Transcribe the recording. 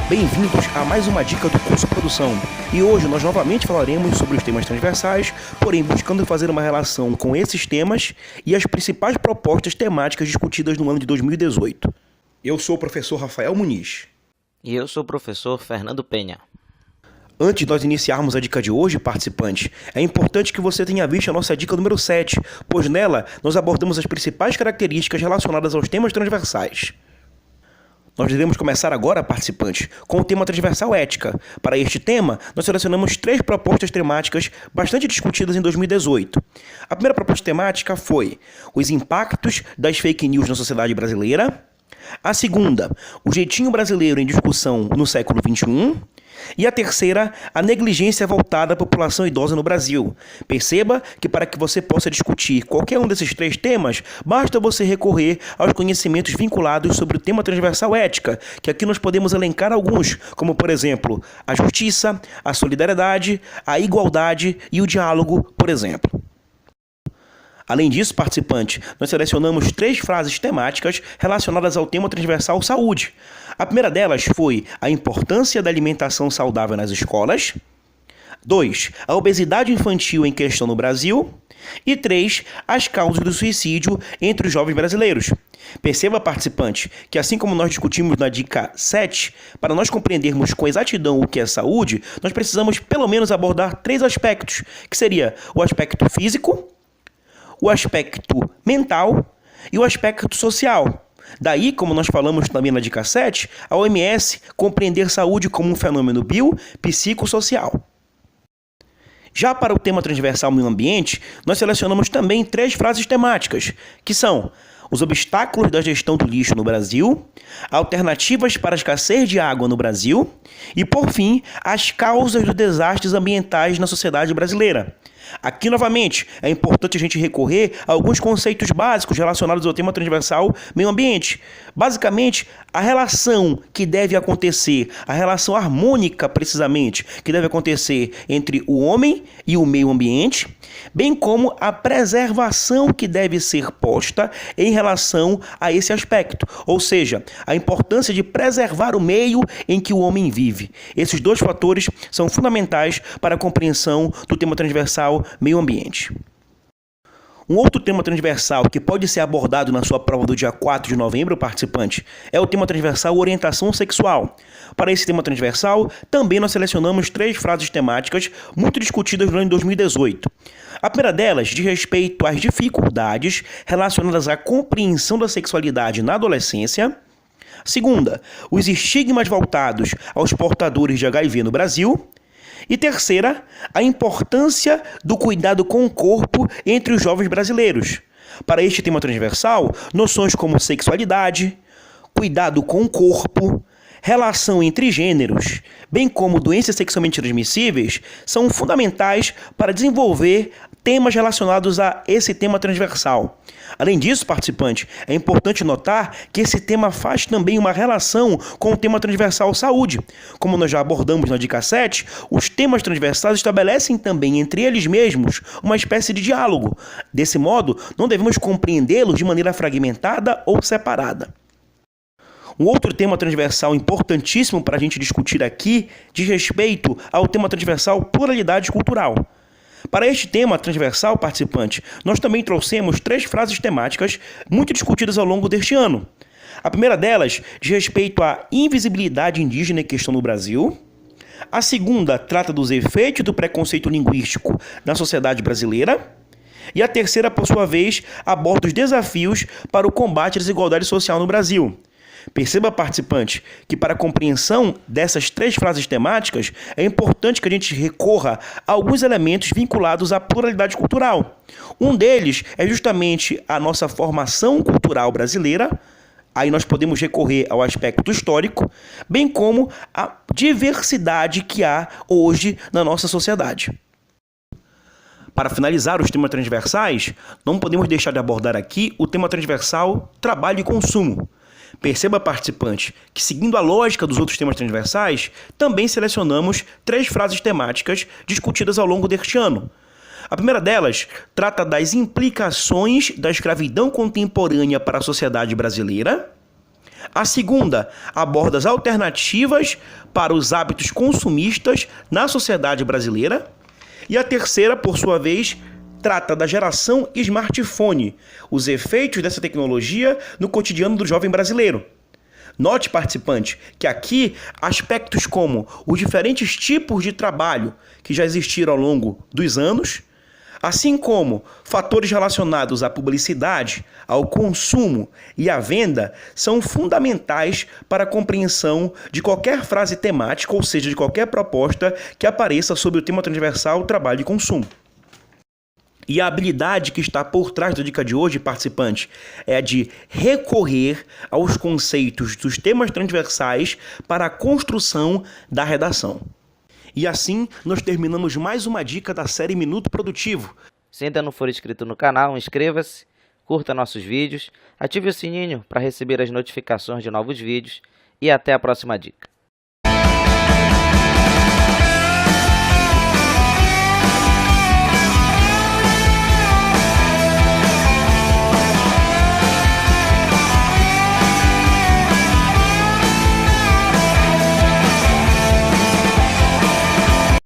Bem-vindos a mais uma dica do curso Produção. E hoje nós novamente falaremos sobre os temas transversais, porém buscando fazer uma relação com esses temas e as principais propostas temáticas discutidas no ano de 2018. Eu sou o professor Rafael Muniz. E eu sou o professor Fernando Penha. Antes de nós iniciarmos a dica de hoje, participante, é importante que você tenha visto a nossa dica número 7, pois nela nós abordamos as principais características relacionadas aos temas transversais. Nós iremos começar agora, participante, com o tema transversal ética. Para este tema, nós selecionamos 3 propostas temáticas bastante discutidas em 2018. A primeira proposta temática foi os impactos das fake news na sociedade brasileira. A segunda, o jeitinho brasileiro em discussão no século XXI. E a terceira, a negligência voltada à população idosa no Brasil. Perceba que para que você possa discutir qualquer um desses 3 temas, basta você recorrer aos conhecimentos vinculados sobre o tema transversal ética, que aqui nós podemos elencar alguns, como por exemplo, a justiça, a solidariedade, a igualdade e o diálogo, por exemplo. Além disso, participante, nós selecionamos 3 frases temáticas relacionadas ao tema transversal saúde. A primeira delas foi a importância da alimentação saudável nas escolas. 2. A obesidade infantil em questão no Brasil. E 3. As causas do suicídio entre os jovens brasileiros. Perceba, participante, que assim como nós discutimos na dica 7, para nós compreendermos com exatidão o que é saúde, nós precisamos pelo menos abordar 3 aspectos, que seria o aspecto físico, o aspecto mental e o aspecto social. Daí, como nós falamos também na dica 7, a OMS compreender saúde como um fenômeno biopsicossocial. Já para o tema transversal meio ambiente, nós selecionamos também 3 frases temáticas, que são os obstáculos da gestão do lixo no Brasil, alternativas para a escassez de água no Brasil e, por fim, as causas dos desastres ambientais na sociedade brasileira. Aqui, novamente, é importante a gente recorrer a alguns conceitos básicos relacionados ao tema transversal meio ambiente. Basicamente, a relação que deve acontecer, a relação harmônica, precisamente, que deve acontecer entre o homem e o meio ambiente, bem como a preservação que deve ser posta em relação a esse aspecto, ou seja, a importância de preservar o meio em que o homem vive. Esses 2 fatores são fundamentais para a compreensão do tema transversal meio ambiente. Um outro tema transversal que pode ser abordado na sua prova do dia 4 de novembro, participante, é o tema transversal orientação sexual. Para esse tema transversal, também nós selecionamos 3 frases temáticas muito discutidas durante 2018. A primeira delas diz respeito às dificuldades relacionadas à compreensão da sexualidade na adolescência. Segunda, os estigmas voltados aos portadores de HIV no Brasil. E terceira, a importância do cuidado com o corpo entre os jovens brasileiros. Para este tema transversal, noções como sexualidade, cuidado com o corpo, relação entre gêneros, bem como doenças sexualmente transmissíveis, são fundamentais para desenvolver temas relacionados a esse tema transversal. Além disso, participante, é importante notar que esse tema faz também uma relação com o tema transversal saúde. Como nós já abordamos na dica 7, os temas transversais estabelecem também entre eles mesmos uma espécie de diálogo. Desse modo, não devemos compreendê-los de maneira fragmentada ou separada. Um outro tema transversal importantíssimo para a gente discutir aqui diz respeito ao tema transversal pluralidade cultural. Para este tema transversal, participante, nós também trouxemos 3 frases temáticas muito discutidas ao longo deste ano. A primeira delas diz respeito à invisibilidade indígena em questão no Brasil. A segunda trata dos efeitos do preconceito linguístico na sociedade brasileira. E a terceira, por sua vez, aborda os desafios para o combate à desigualdade social no Brasil. Perceba, participante, que para a compreensão dessas 3 frases temáticas, é importante que a gente recorra a alguns elementos vinculados à pluralidade cultural. Um deles é justamente a nossa formação cultural brasileira. Aí nós podemos recorrer ao aspecto histórico, bem como a diversidade que há hoje na nossa sociedade. Para finalizar os temas transversais, não podemos deixar de abordar aqui o tema transversal trabalho e consumo. Perceba, participante, que seguindo a lógica dos outros temas transversais, também selecionamos 3 frases temáticas discutidas ao longo deste ano. A primeira delas trata das implicações da escravidão contemporânea para a sociedade brasileira. A segunda aborda as alternativas para os hábitos consumistas na sociedade brasileira. E a terceira, por sua vez, trata da geração smartphone, os efeitos dessa tecnologia no cotidiano do jovem brasileiro. Note, participante, que aqui aspectos como os diferentes tipos de trabalho que já existiram ao longo dos anos, assim como fatores relacionados à publicidade, ao consumo e à venda, são fundamentais para a compreensão de qualquer frase temática, ou seja, de qualquer proposta que apareça sobre o tema transversal trabalho e consumo. E a habilidade que está por trás da dica de hoje, participante, é a de recorrer aos conceitos dos temas transversais para a construção da redação. E assim, nós terminamos mais uma dica da série Minuto Produtivo. Se ainda não for inscrito no canal, inscreva-se, curta nossos vídeos, ative o sininho para receber as notificações de novos vídeos e até a próxima dica.